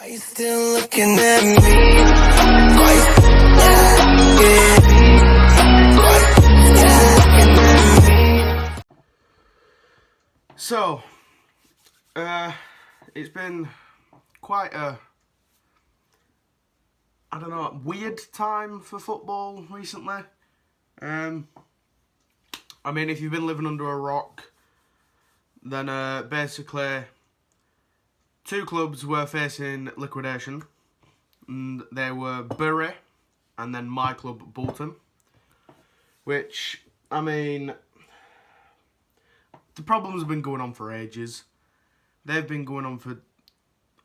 Are you still looking at me? Why you looking at me? So, it's been quite a, I don't know, weird time for football recently. I mean, if you've been living under a rock, then basically two clubs were facing liquidation, and they were Bury and then my club, Bolton, which, I mean, the problems have been going on for ages. They've been going on for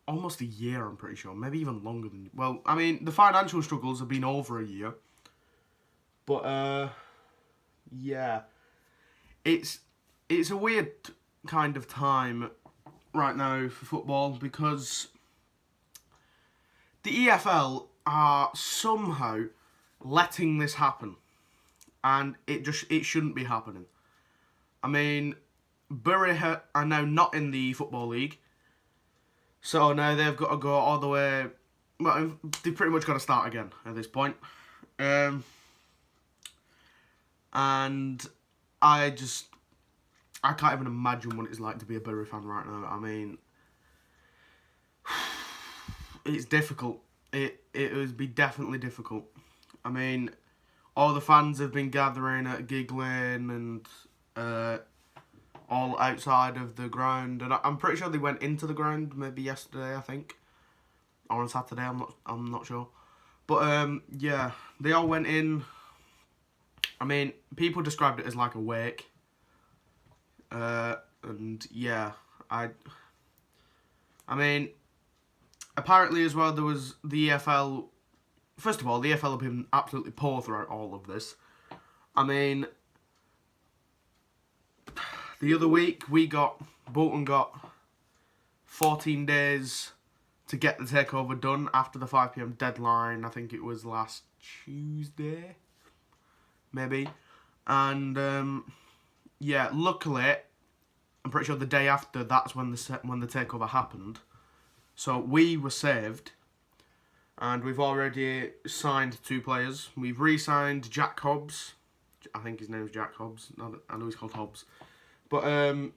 almost a year, I'm pretty sure. Maybe even longer than... Well, I mean, the financial struggles have been over a year. But, yeah. It's a weird kind of time right now for football because the EFL are somehow letting this happen. And it shouldn't be happening. I mean, Bury are now not in the Football League. So now they've got to go all the way... Well, they've pretty much got to start again at this point. And I can't even imagine what it's like to be a Bury fan right now. I mean, it's difficult. It would be definitely difficult. I mean, all the fans have been gathering at Gig Lane and all outside of the ground, and I'm pretty sure they went into the ground maybe yesterday, I think, or on Saturday. I'm not sure, but yeah, they all went in. I mean, people described it as like a wake, and yeah, I mean, apparently as well there was the EFL. First of all, the EFL have been absolutely poor throughout all of this. I mean, the other week, Bolton got 14 days to get the takeover done after the 5 PM deadline. I think it was last Tuesday, maybe. And, yeah, luckily, I'm pretty sure the day after, that's when the takeover happened. So we were saved, and we've already signed 2 players. We've re-signed Jack Hobbs. I think his name's Jack Hobbs. I know he's called Hobbs. But, and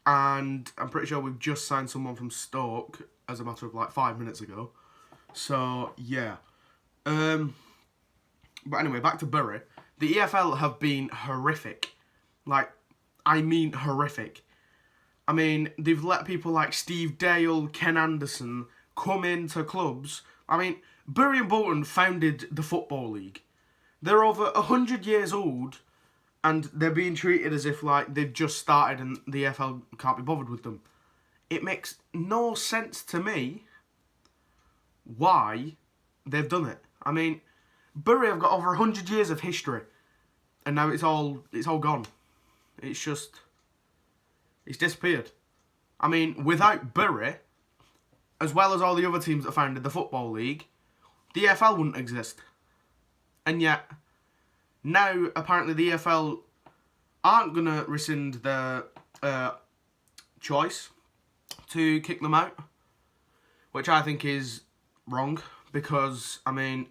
I'm pretty sure we've just signed someone from Stoke as a matter of like 5 minutes ago. So, yeah. But anyway, back to Bury. The EFL have been horrific. Like, I mean horrific. I mean, they've let people like Steve Dale, Ken Anderson come into clubs. I mean, Bury and Bolton founded the Football League. They're over 100 years old, and they're being treated as if, like, they've just started and the EFL can't be bothered with them. It makes no sense to me why they've done it. I mean, Bury have got over 100 years of history, and now it's all gone. It's disappeared. I mean, without Bury, as well as all the other teams that founded the Football League, the EFL wouldn't exist. And yet, now, apparently, the EFL aren't going to rescind their choice to kick them out, which I think is wrong, because, I mean,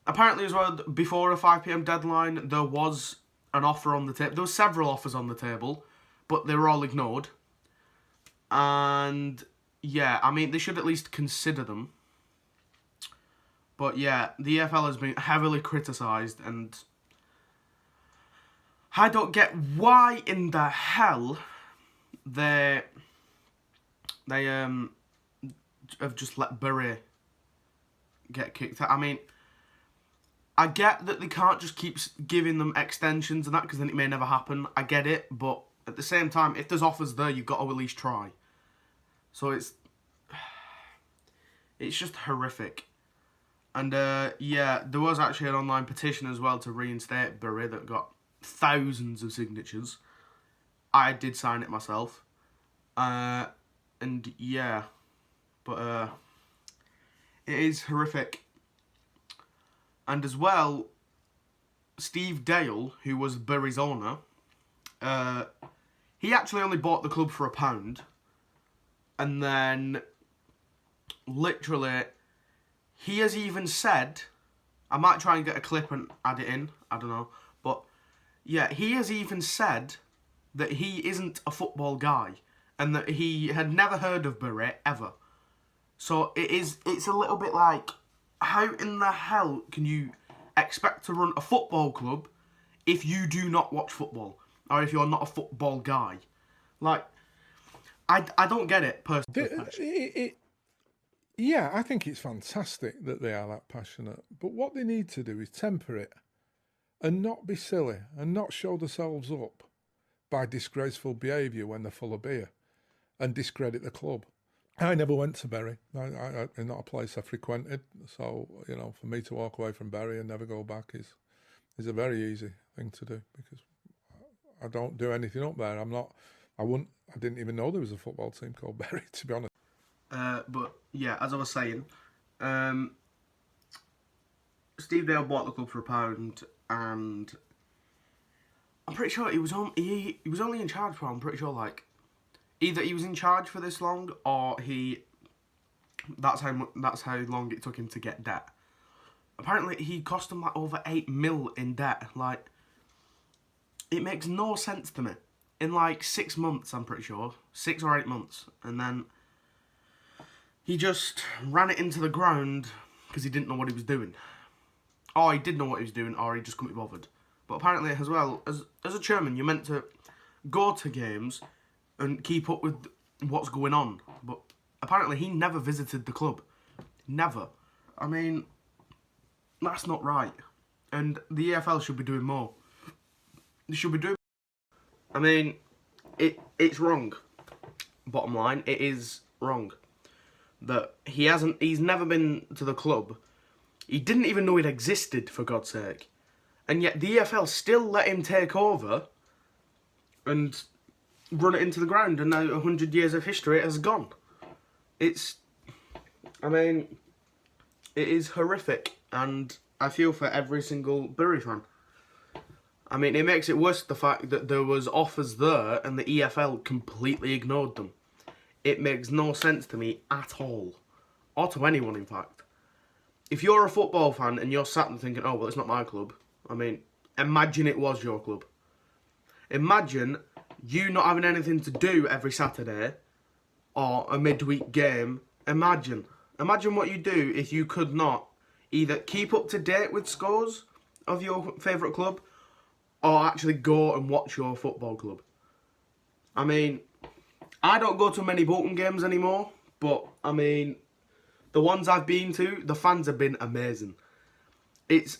apparently as well, before a 5 PM deadline, there was an offer on the table. There were several offers on the table, but they were all ignored. And, yeah, I mean, they should at least consider them. But, yeah, the EFL has been heavily criticised, and I don't get why in the hell they have just let Bury get kicked out. I mean, I get that they can't just keep giving them extensions and that, because then it may never happen. I get it, but at the same time, if there's offers there, you've got to at least try. So it's just horrific. And, yeah, there was actually an online petition as well to reinstate Bury that got thousands of signatures. I did sign it myself. And, yeah. But, it is horrific. And as well, Steve Dale, who was Bury's owner, he actually only bought the club for £1. And then literally, he has even said, I might try and get a clip and add it in, I don't know, but yeah, he has even said that he isn't a football guy and that he had never heard of Bury ever. So it's a little bit like, how in the hell can you expect to run a football club if you do not watch football or if you're not a football guy? Like, I don't get it personally. Yeah, I think it's fantastic that they are that passionate. But what they need to do is temper it and not be silly and not show themselves up by disgraceful behaviour when they're full of beer and discredit the club. I never went to Bury. It's not a place I frequented. So, you know, for me to walk away from Bury and never go back is a very easy thing to do because I don't do anything up there. I didn't even know there was a football team called Bury, to be honest. But yeah, as I was saying, Steve Dale bought the club for £1, and I'm pretty sure he was only in charge for, I'm pretty sure, like, either he was in charge for this long or that's how long it took him to get debt. Apparently he cost him like over 8 mil in debt. Like, it makes no sense to me. In like 6 months, I'm pretty sure, 6 or 8 months, and then he just ran it into the ground because he didn't know what he was doing. Or he did know what he was doing, or he just couldn't be bothered. But apparently, as well, as a chairman, you're meant to go to games and keep up with what's going on. But apparently, he never visited the club. Never. I mean, that's not right. And the EFL should be doing more. They should be doing... I mean, it's wrong. Bottom line, it is wrong. That he's never been to the club. He didn't even know it existed, for God's sake. And yet the EFL still let him take over and run it into the ground, and now 100 years of history has gone. I mean, it is horrific, and I feel for every single Bury fan. I mean, it makes it worse the fact that there was offers there and the EFL completely ignored them. It makes no sense to me at all. Or to anyone, in fact. If you're a football fan and you're sat there thinking, oh, well, it's not my club. I mean, imagine it was your club. Imagine you not having anything to do every Saturday or a midweek game. Imagine what you'd do if you could not either keep up to date with scores of your favourite club or actually go and watch your football club. I mean, I don't go to many Bolton games anymore, but, I mean, the ones I've been to, the fans have been amazing. It's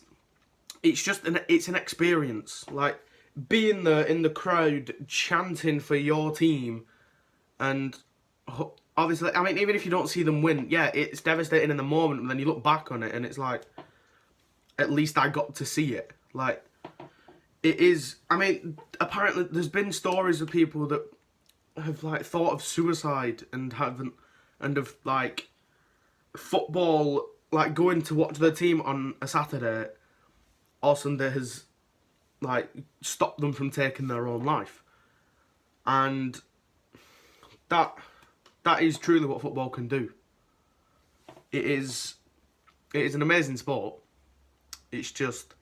just an experience. Like, being there in the crowd, chanting for your team, and obviously, I mean, even if you don't see them win, yeah, it's devastating in the moment, but then you look back on it, and it's like, at least I got to see it. Like, it is, I mean, apparently there's been stories of people that have, like, thought of suicide and have, like, football, like, going to watch their team on a Saturday or Sunday has, like, stopped them from taking their own life. And that is truly what football can do. It is an amazing sport. It's just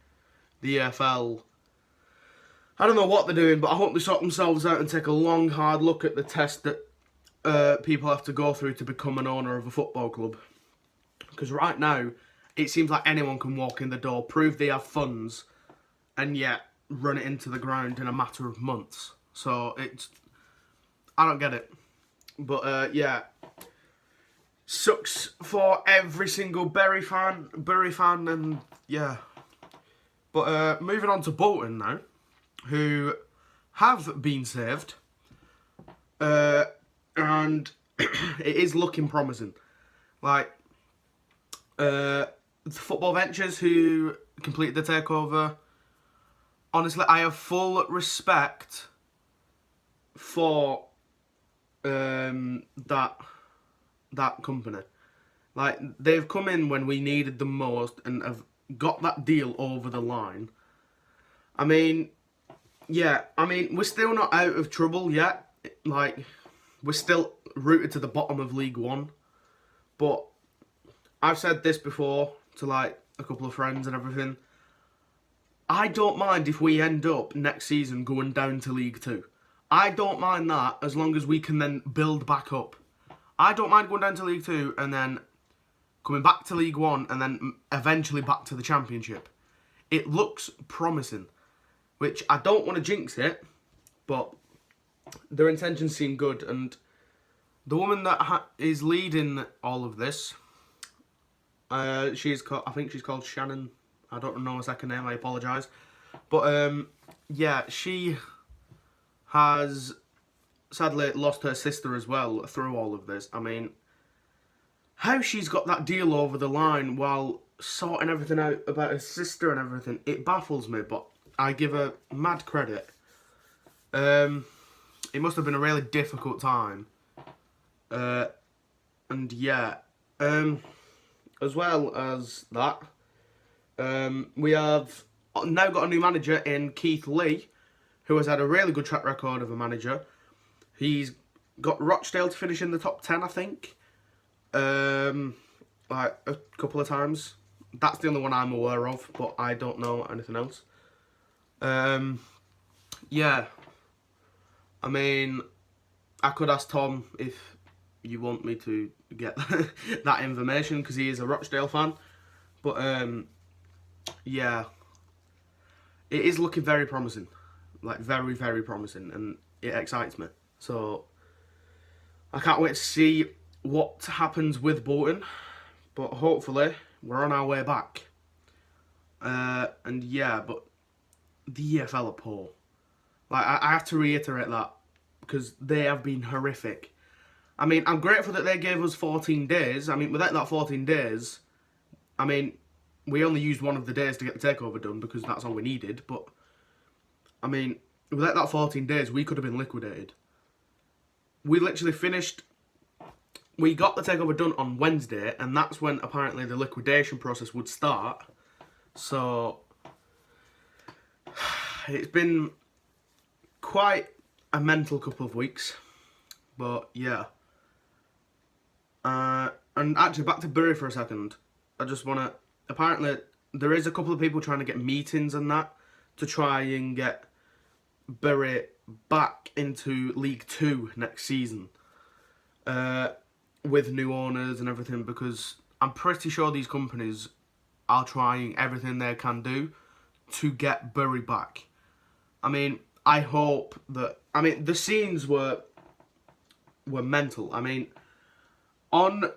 the EFL, I don't know what they're doing, but I hope they sort themselves out and take a long, hard look at the test that people have to go through to become an owner of a football club. Because right now, it seems like anyone can walk in the door, prove they have funds, and yet run it into the ground in a matter of months. So I don't get it. But yeah, sucks for every single Bury fan, and yeah. But moving on to Bolton now, who have been saved, and it is looking promising. Like, the Football Ventures, who completed the takeover, honestly, I have full respect for that company. Like, they've come in when we needed them most and have got that deal over the line. I mean, yeah, I mean, we're still not out of trouble yet. Like, we're still rooted to the bottom of League One. But I've said this before to like a couple of friends and everything. I don't mind if we end up next season going down to League 2. I don't mind that as long as we can then build back up. I don't mind going down to League 2 and then coming back to League 1 and then eventually back to the Championship. It looks promising, which I don't want to jinx it, but their intentions seem good. And the woman that is leading all of this, I think she's called Shannon. I don't know her second name, I apologise. But, yeah, she has sadly lost her sister as well through all of this. I mean, how she's got that deal over the line while sorting everything out about her sister and everything, it baffles me, but I give her mad credit. It must have been a really difficult time. And yeah, as well as that, we have now got a new manager in Keith Lee, who has had a really good track record of a manager. He's got Rochdale to finish in the top 10, I think, like a couple of times. That's the only one I'm aware of, but I don't know anything else. Yeah, I mean, I could ask Tom if you want me to get that information, because he is a Rochdale fan. But, yeah, it is looking very promising. Like, very, very promising, and it excites me. So, I can't wait to see what happens with Bolton, but hopefully we're on our way back. And yeah, but the EFL are poor. Like, I have to reiterate that, because they have been horrific. I mean, I'm grateful that they gave us 14 days. I mean, without that 14 days, I mean, we only used one of the days to get the takeover done, because that's all we needed. But, I mean, without that 14 days, we could have been liquidated. We literally finished... We got the takeover done on Wednesday, and that's when apparently the liquidation process would start. So, it's been quite a mental couple of weeks. But, yeah. And actually, back to Bury for a second. I just want to... Apparently, there is a couple of people trying to get meetings and that to try and get Bury back into League 2 next season. With new owners and everything, because I'm pretty sure these companies are trying everything they can do to get Bury back. I mean, I hope that... I mean, the scenes were mental. I mean, on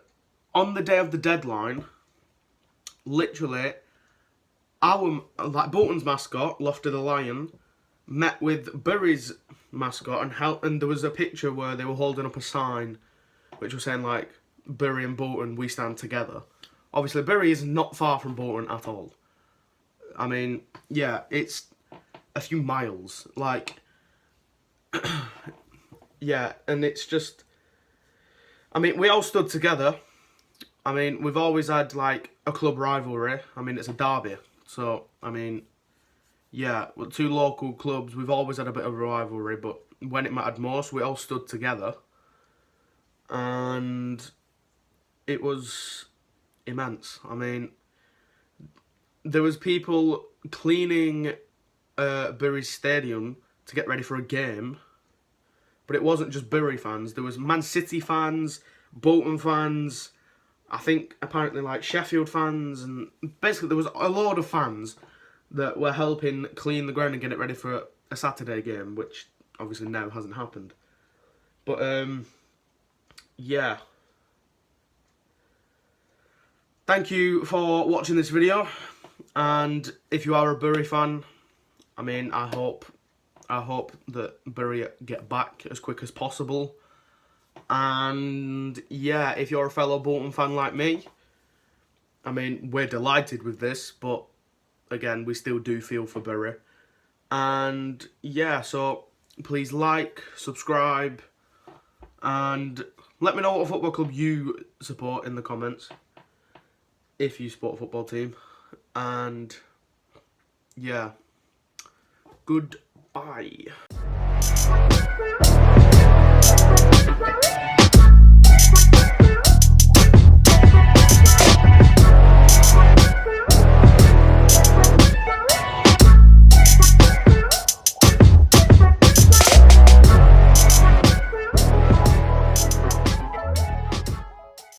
the day of the deadline, literally, Bolton's mascot, Lofty the Lion, met with Bury's mascot and there was a picture where they were holding up a sign which was saying, like, Bury and Bolton, we stand together. Obviously, Bury is not far from Bolton at all. I mean, yeah, it's a few miles. Like, yeah, and it's just... I mean, we all stood together. I mean, we've always had, like, a club rivalry. I mean, it's a derby. So, I mean, yeah, with two local clubs, we've always had a bit of a rivalry, but when it mattered most, we all stood together. And it was immense. I mean, there was people cleaning Bury's stadium to get ready for a game, but it wasn't just Bury fans. There was Man City fans, Bolton fans, I think apparently like Sheffield fans, and basically there was a load of fans that were helping clean the ground and get it ready for a Saturday game, which obviously now hasn't happened. But yeah. Thank you for watching this video, and if you are a Bury fan, I mean, I hope that Bury get back as quick as possible. And yeah, if you're a fellow Bolton fan like me, I mean, we're delighted with this, but again, we still do feel for Bury. And yeah, so please like, subscribe, and let me know what football club you support in the comments, if you support a football team. And yeah, goodbye.